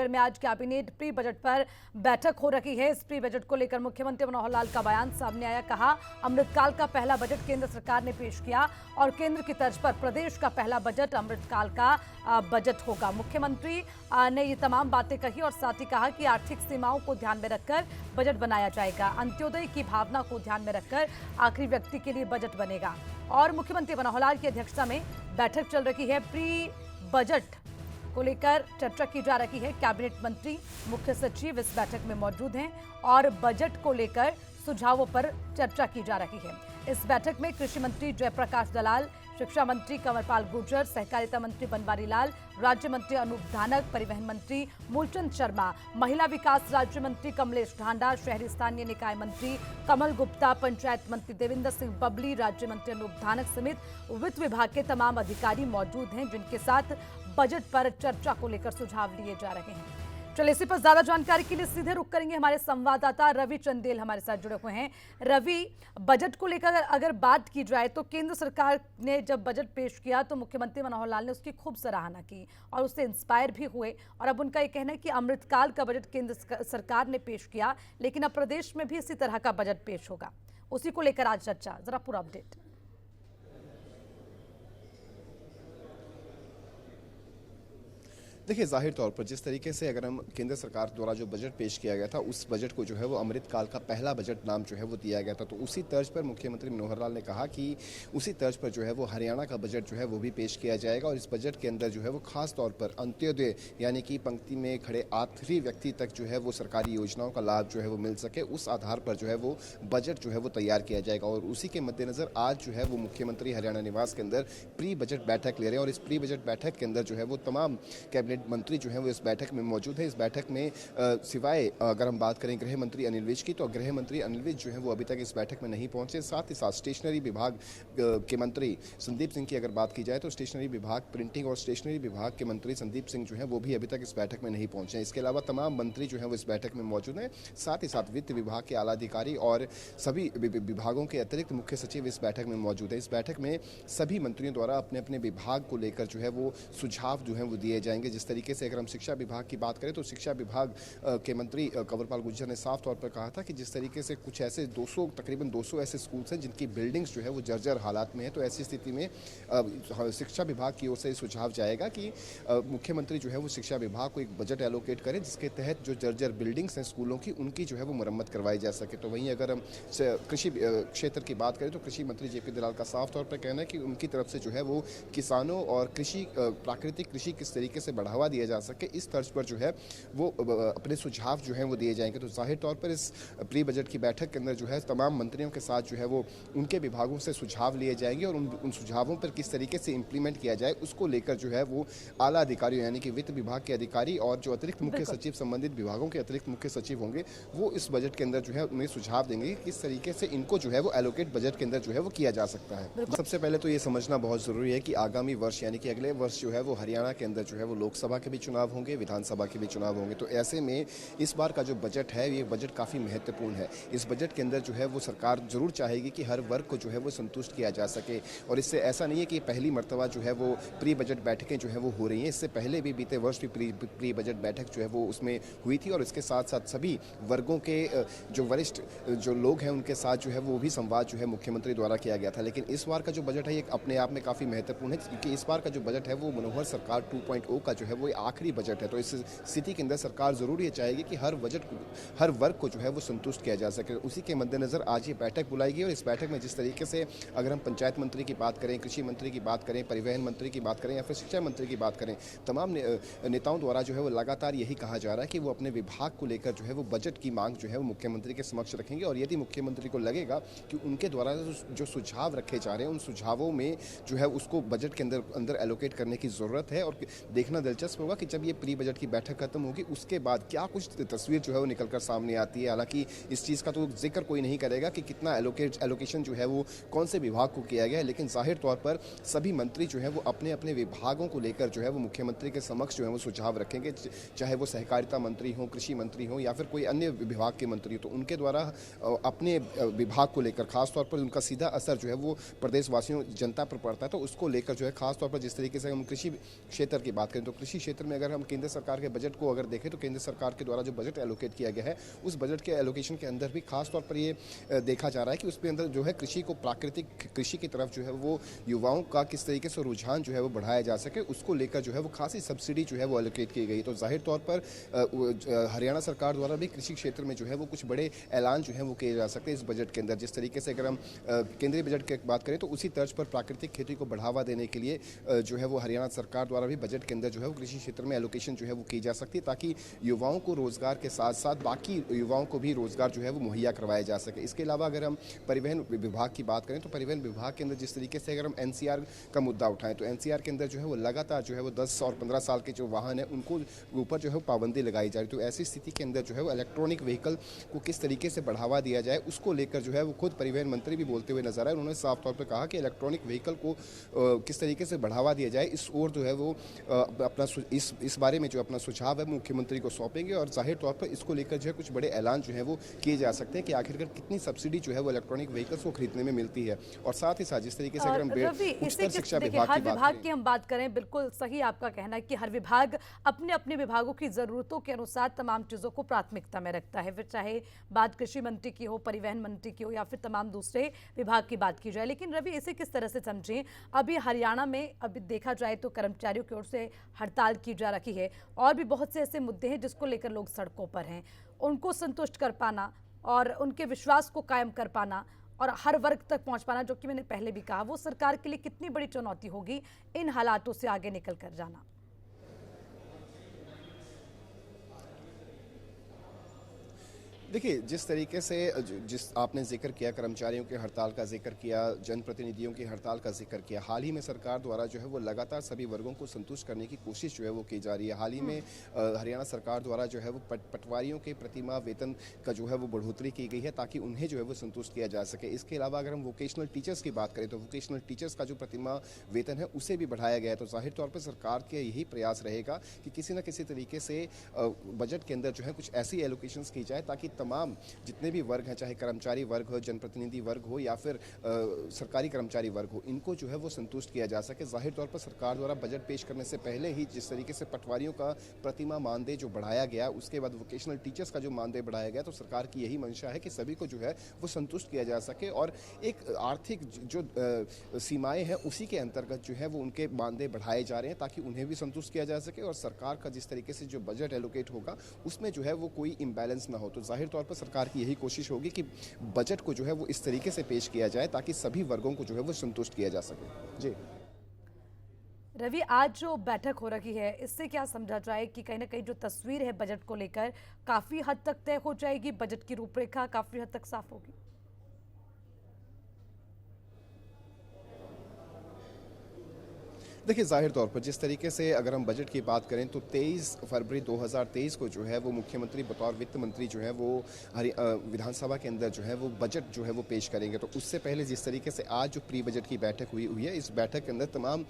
रायगढ़ में आज cabinet pre budget पर बैठक हो रही है। इस प्री बजट को लेकर मुख्यमंत्री मनोहर लाल का बयान सामने आया। कहा, अमृतकाल का पहला बजट केंद्र सरकार ने पेश किया और केंद्र की तर्ज पर प्रदेश का पहला बजट अमृतकाल का बजट होगा। मुख्यमंत्री ने ये तमाम बातें कही और साथ ही कहा कि आर्थिक सीमाओं को ध्यान में रखकर बजट बनाया जाएगा। अंत्योदय की भावना को ध्यान में रखकर आखिरी व्यक्ति के लिए बजट बनेगा। और मुख्यमंत्री मनोहर लाल की अध्यक्षता में बैठक चल रही है। प्री बजट को लेकर चर्चा की जा रही है। कैबिनेट मंत्री, मुख्य सचिव इस बैठक में मौजूद हैं और बजट को लेकर सुझावों पर चर्चा की जा रही है। इस बैठक में कृषि मंत्री जयप्रकाश दलाल, शिक्षा मंत्री कंवरपाल गुर्जर, सहकारिता मंत्री बनवारी लाल, राज्य मंत्री अनूप धानक, परिवहन मंत्री मूलचंद शर्मा, महिला विकास राज्य मंत्री कमलेश ढांडा, शहरी स्थानीय निकाय मंत्री कमल गुप्ता, पंचायत मंत्री देवेंद्र सिंह बबली, राज्य मंत्री अनूप धानक समेत वित्त विभाग के तमाम अधिकारी मौजूद हैं, जिनके साथ बजट पर चर्चा को लेकर सुझाव लिए जा रहे हैं। चलिए, इसी पर ज्यादा जानकारी के लिए सीधे रुक करेंगे। हमारे संवाददाता रवि चंदेल हमारे साथ जुड़े हुए हैं। रवि, बजट को लेकर अगर बात की जाए तो केंद्र सरकार ने जब बजट पेश किया तो मुख्यमंत्री मनोहर लाल ने उसकी खूब सराहना की और उससे इंस्पायर भी हुए और अब उनका ये कहना है कि अमृतकाल का बजट केंद्र सरकार ने पेश किया, लेकिन अब प्रदेश में भी इसी तरह का बजट पेश होगा। उसी को लेकर आज चर्चा, जरा पूरा अपडेट। देखिए, जाहिर तौर पर जिस तरीके से अगर हम केंद्र सरकार द्वारा जो बजट पेश किया गया था, उस बजट को जो है वो अमृतकाल का पहला बजट नाम जो है वो दिया गया था, तो उसी तर्ज पर मुख्यमंत्री मनोहर लाल ने कहा कि उसी तर्ज पर जो है वो हरियाणा का बजट जो है वो भी पेश किया जाएगा और इस बजट के अंदर जो है वो खास तौर पर अंत्योदय यानी कि पंक्ति में खड़े आखिरी व्यक्ति तक जो है वो सरकारी योजनाओं का लाभ जो है वो मिल सके, उस आधार पर जो है वो बजट जो है वो तैयार किया जाएगा। और उसी के मद्देनजर आज जो है वो मुख्यमंत्री हरियाणा निवास के अंदर प्री बजट बैठक ले रहे हैं और इस प्री बजट बैठक के अंदर जो है वो तमाम कैबिनेट मंत्री जो है वो इस बैठक में मौजूद है। इस बैठक में सिवाय अगर हम बात करें गृह मंत्री अनिल विज की, तो गृह मंत्री अनिल विज जो है वो अभी तक इस बैठक में नहीं पहुंचे। साथ ही साथ स्टेशनरी विभाग के मंत्री संदीप सिंह की अगर बात की जाए तो स्टेशनरी विभाग, प्रिंटिंग और स्टेशनरी विभाग के मंत्री संदीप सिंह जो है वो भी अभी तक इस बैठक में नहीं पहुंचे। इसके अलावा तमाम मंत्री जो है वो इस बैठक में मौजूद हैं। साथ ही साथ वित्त विभाग के आला अधिकारी और सभी विभागों के अतिरिक्त मुख्य सचिव इस बैठक में मौजूद है। इस बैठक में सभी मंत्रियों द्वारा अपने अपने विभाग को लेकर जो है वो सुझाव जो है वो दिए जाएंगे। जिस तरीके से अगर हम शिक्षा विभाग की बात करें तो शिक्षा विभाग के मंत्री कंवरपाल गुर्जर ने साफ तौर पर कहा था कि जिस तरीके से कुछ ऐसे तकरीबन 200 ऐसे स्कूल्स हैं जिनकी बिल्डिंग्स जो है वो जर्जर हालात में है, तो ऐसी स्थिति में शिक्षा विभाग की ओर से सुझाव जाएगा कि मुख्यमंत्री जो है वो शिक्षा विभाग को एक बजट एलोकेट करें जिसके तहत जो जर्जर बिल्डिंग्स हैं स्कूलों की, उनकी जो है वो मुरम्मत करवाई जा सके। तो वहीं अगर हम कृषि क्षेत्र की बात करें तो कृषि मंत्री जेपी दलाल का साफ तौर पर कहना है कि उनकी तरफ से जो है वो किसानों और प्राकृतिक कृषि किस तरीके से बढ़ावा दिया जा सके, इस तर्ज पर जो है वो अपने सुझाव जो हैं वो दिए जाएंगे। तो जाहिर तौर पर इस प्री बजट की बैठक के अंदर जो है तमाम मंत्रियों के साथ जो है वो उनके विभागों से सुझाव लिए जाएंगे और उन सुझावों पर किस तरीके से इंप्लीमेंट किया जाए उसको लेकर जो है वो आला अधिकारियों यानी कि वित्त विभाग के अधिकारी और जो अतिरिक्त मुख्य सचिव, संबंधित विभागों के अतिरिक्त मुख्य सचिव होंगे, वो इस बजट के अंदर जो है उन्हें सुझाव देंगे कि किस तरीके से इनको जो है वो एलोकेट बजट के अंदर जो है वो किया जा सकता है। सबसे पहले तो ये समझना बहुत जरूरी है कि आगामी वर्ष यानी कि अगले वर्ष जो है वो हरियाणा के अंदर जो है वो लोकसभा के भी चुनाव होंगे, विधानसभा के भी चुनाव होंगे। तो ऐसे में इस बार का जो बजट है ये बजट काफ़ी महत्वपूर्ण है। इस बजट के अंदर जो है वो सरकार जरूर चाहेगी कि हर वर्ग को जो है वो संतुष्ट किया जा सके और इससे ऐसा नहीं है कि पहली मर्तबा जो है वो प्री बजट बैठकें जो है वो हो रही हैं। इससे पहले भी बीते वर्ष भी प्री बजट बैठक जो है वो उसमें हुई थी और इसके साथ साथ सभी वर्गों के जो वरिष्ठ जो लोग हैं उनके साथ जो है वो भी संवाद जो है मुख्यमंत्री द्वारा किया गया था। लेकिन इस बार का जो बजट है ये अपने आप में काफ़ी महत्वपूर्ण है क्योंकि इस बार का जो बजट है वो मनोहर सरकार 2.0 का जो है वो आखिरी बजट है। तो इस स्थिति के अंदर सरकार जरूर ये चाहेगी कि हर वर्ग को जो है वो संतुष्ट किया जा सके। उसी के मद्देनजर आज ये बैठक बुलाई गई और इस बैठक में जिस तरीके से अगर हम पंचायत मंत्री की बात करें, कृषि मंत्री की बात करें, परिवहन मंत्री की बात करें या फिर शिक्षा मंत्री की बात करें, तमाम नेताओं द्वारा जो है वो लगातार यही कहा जा रहा है कि वो अपने विभाग को लेकर जो है वो बजट की मांग जो है वो मुख्यमंत्री के समक्ष रखेंगे और यदि मुख्यमंत्री को लगेगा कि उनके द्वारा जो सुझाव रखे जा रहे हैं उन सुझावों में जो है उसको बजट के अंदर एलोकेट करने की जरूरत है। और देखना दिलचस्प होगा कि जब ये प्री बजट की बैठक खत्म होगी उसके बाद क्या कुछ तस्वीर जो है वो निकलकर सामने आती है। हालांकि इस चीज़ का तो जिक्र कोई नहीं करेगा कि कितना एलोकेशन जो है वो कौन से विभाग को किया गया है, लेकिन जाहिर तौर पर सभी मंत्री जो है वो अपने अपने विभागों को लेकर जो है वो मुख्यमंत्री के समक्ष जो है वो सुझाव रखेंगे, चाहे वो सहकारिता मंत्री हो, कृषि मंत्री हो या फिर कोई अन्य विभाग के मंत्री हो। तो उनके द्वारा अपने विभाग को लेकर खासतौर पर उनका सीधा असर जो है वो प्रदेशवासियों जनता पर पड़ता है। तो उसको लेकर जो है खासतौर पर जिस तरीके से हम कृषि क्षेत्र की बात करें तो कृषि कृषि क्षेत्र में अगर हम केंद्र सरकार के बजट को अगर देखें तो केंद्र सरकार के द्वारा जो बजट एलोकेट किया गया है उस बजट के एलोकेशन के अंदर भी खास तौर पर ये देखा जा रहा है कि उसके अंदर जो है कृषि को प्राकृतिक कृषि की तरफ जो है वो युवाओं का किस तरीके से रुझान जो है वो बढ़ाया जा सके, उसको लेकर जो है वो खासी सब्सिडी जो है वो एलोकेट की गई। तो जाहिर तौर पर हरियाणा सरकार द्वारा भी कृषि क्षेत्र में जो है वो कुछ बड़े ऐलान जो है वो किए जा सकते हैं इस बजट के अंदर। जिस तरीके से अगर हम केंद्रीय बजट की बात करें तो उसी तर्ज पर प्राकृतिक खेती को बढ़ावा देने के लिए जो है वो हरियाणा सरकार द्वारा भी बजट के अंदर जो है वो कृषि क्षेत्र में एलोकेशन जो है वो की जा सकती है, ताकि युवाओं को रोजगार के साथ साथ बाकी युवाओं को भी रोजगार जो है वो मुहैया करवाया जा सके। इसके अलावा अगर हम परिवहन विभाग की बात करें तो परिवहन विभाग के अंदर जिस तरीके से अगर हम एनसीआर का मुद्दा उठाएं तो एनसीआर के अंदर जो है वो लगातार जो है वो 10 और 15 साल के जो वाहन है उनको ऊपर जो है वो पाबंदी लगाई जा रही है। तो ऐसी स्थिति के अंदर जो है वो इलेक्ट्रॉनिक व्हीकल को किस तरीके से बढ़ावा दिया जाए उसको लेकर जो है वो खुद परिवहन मंत्री भी बोलते हुए नजर आए। उन्होंने साफ तौर पर कहा कि इलेक्ट्रॉनिक व्हीकल को किस तरीके से बढ़ावा दिया जाए इस ओर जो है वो अपना इस बारे में जो अपना सुझाव है मुख्यमंत्री को सौंपेंगे और जाहिर तौर पर इसको लेकर जो है कुछ बड़े ऐलान जो है वो किए जा सकते हैं कि आखिरकार कितनी सब्सिडी जो है वो इलेक्ट्रॉनिक व्हीकल्स को खरीदने में मिलती है। और साथ ही साथ जिस तरीके से अगर हम उच्चतर शिक्षा विभाग की हम बात करें, बिल्कुल सही आपका कहना है कि हर विभाग अपने अपने विभागों की जरूरतों के अनुसार तमाम चीजों को प्राथमिकता में रखता है, फिर चाहे बात कृषि मंत्री की हो, परिवहन मंत्री की हो या फिर तमाम दूसरे विभाग की बात की जाए। लेकिन रवि, इसे किस तरह से समझें? अभी हरियाणा में अभी देखा जाए तो कर्मचारियों की ओर से हड़ताल की जा रही है और भी बहुत से ऐसे मुद्दे हैं जिसको लेकर लोग सड़कों पर हैं। उनको संतुष्ट कर पाना और उनके विश्वास को कायम कर पाना और हर वर्ग तक पहुंच पाना, जो कि मैंने पहले भी कहा, वो सरकार के लिए कितनी बड़ी चुनौती होगी इन हालातों से आगे निकल कर जाना। देखिए, जिस तरीके से जिस आपने जिक्र किया, कर्मचारियों के हड़ताल का जिक्र किया, जनप्रतिनिधियों की हड़ताल का जिक्र किया, हाल ही में सरकार द्वारा जो है वो लगातार सभी वर्गों को संतुष्ट करने की कोशिश जो है वो की जा रही है। हाल ही में हरियाणा सरकार द्वारा जो है वो पटवारियों के प्रतिमाह वेतन का जो है वो बढ़ोतरी की गई है ताकि उन्हें जो है वो संतुष्ट किया जा सके। इसके अलावा अगर हम वोकेशनल टीचर्स की बात करें तो वोकेशनल टीचर्स का जो प्रतिमाह वेतन है उसे भी बढ़ाया गया है। तो जाहिर तौर पर सरकार के यही प्रयास रहेगा कि किसी न किसी तरीके से बजट के अंदर जो है कुछ ऐसी एलोकेशंस की जाए ताकि तमाम जितने भी वर्ग हैं, चाहे कर्मचारी वर्ग हो, जनप्रतिनिधि वर्ग हो या फिर सरकारी कर्मचारी वर्ग हो, इनको जो है वो संतुष्ट किया जा सके। जाहिर तौर पर सरकार द्वारा बजट पेश करने से पहले ही जिस तरीके से पटवारियों का प्रतिमाह मानदेय जो बढ़ाया गया, उसके बाद वोकेशनल टीचर्स का जो मानदेय बढ़ाया गया, तो सरकार की यही मंशा है कि सभी को जो है वो संतुष्ट किया जा सके और एक आर्थिक जो सीमाएं हैं उसी के अंतर्गत जो है वो उनके मानदेय बढ़ाए जा रहे हैं ताकि उन्हें भी संतुष्ट किया जा सके और सरकार का जिस तरीके से जो बजट एलोकेट होगा उसमें जो है वो कोई इम्बैलेंस ना हो। तो जाहिर तौर पर सरकार की यही कोशिश होगी कि बजट को जो है वो इस तरीके से पेश किया जाए ताकि सभी वर्गों को जो है वो संतुष्ट किया जा सके। जी रवि, आज जो बैठक हो रही है इससे क्या समझा जाए कि कहीं ना कहीं जो तस्वीर है बजट को लेकर काफी हद तक तय हो जाएगी, बजट की रूपरेखा काफी हद तक साफ होगी? देखिए, जाहिर तौर पर जिस तरीके से अगर हम बजट की बात करें तो 23 फरवरी 2023 को जो है वो मुख्यमंत्री बतौर वित्त मंत्री जो है वो विधानसभा के अंदर जो है वो बजट जो है वो पेश करेंगे। तो उससे पहले जिस तरीके से आज जो प्री बजट की बैठक हुई है, इस बैठक के अंदर तमाम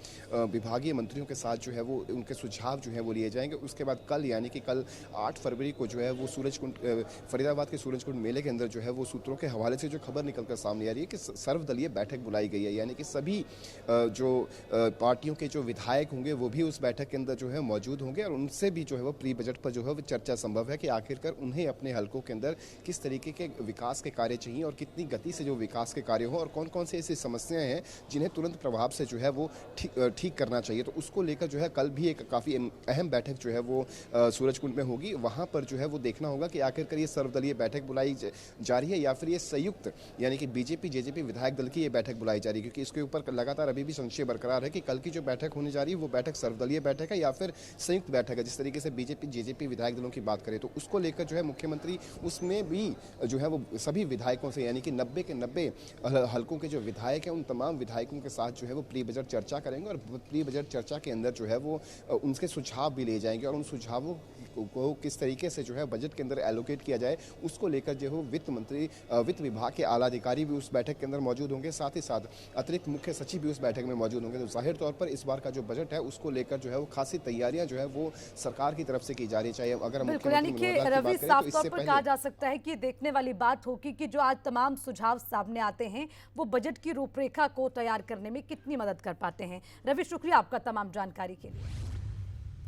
विभागीय मंत्रियों के साथ जो है वो उनके सुझाव जो है वो लिए जाएंगे। उसके बाद कल यानी कि कल 8 फरवरी को जो है वो सूरजकुंड फरीदाबाद के सूरजकुंड मेले के अंदर जो है वो सूत्रों के हवाले से जो खबर निकलकर सामने आ रही है कि सर्वदलीय बैठक बुलाई गई है, यानी कि सभी जो पार्टियों के जो विधायक होंगे वो भी उस बैठक के अंदर जो है मौजूद होंगे और उनसे भी जो है वो प्री बजट पर जो है वो चर्चा संभव है कि आखिरकार उन्हें अपने हलकों के अंदर किस तरीके के विकास के कार्य चाहिए और कितनी गति से जो विकास के कार्य हो और कौन कौन से ऐसी समस्याएं हैं जिन्हें तुरंत प्रभाव से जो है वो ठीक करना चाहिए। तो उसको लेकर जो है कल भी एक काफ़ी अहम बैठक जो है वो सूरजकुंड में होगी। वहाँ पर जो है वो देखना होगा कि आखिरकार ये सर्वदलीय बैठक बुलाई जा रही है या फिर ये संयुक्त यानी कि बीजेपी जेजेपी विधायक दल की ये बैठक बुलाई जा रही है, क्योंकि इसके ऊपर लगातार अभी भी संशय बरकरार है कि कल की जो बैठक होने जा रही है वो बैठक सर्वदलीय बैठक है या फिर संयुक्त बैठक है। जिस तरीके से बीजेपी जेजेपी विधायक दलों की बात करें तो उसको लेकर जो है मुख्यमंत्री उसमें भी जो है वो सभी विधायकों से यानी कि 90 के 90 हलकों के जो विधायक हैं उन तमाम विधायकों के साथ जो है वो प्री बजट चर्चा करेंगे और प्री बजट चर्चा के अंदर जो है वो उनके सुझाव भी ले जाएंगे और उन सुझावों को किस तरीके से जो है बजट के अंदर एलोकेट किया जाए उसको लेकर जो है वित्त मंत्री वित्त विभाग के आला अधिकारी भी उस बैठक के अंदर मौजूद होंगे, साथ ही साथ अतिरिक्त मुख्य सचिव भी उस बैठक में मौजूद होंगे। तो जाहिर तौर पर इस बार का जो बजट है उसको लेकर जो है वो खासी तैयारियां जो है वो सरकार की तरफ से की जा रही, चाहे अगर यानी कि रवि, साफ तौर पर कहा जा सकता है कि देखने वाली बात होगी कि जो आज तमाम सुझाव सामने आते हैं वो बजट की रूपरेखा को तैयार करने में कितनी मदद कर पाते हैं। रवि, शुक्रिया आपका तमाम जानकारी के लिए।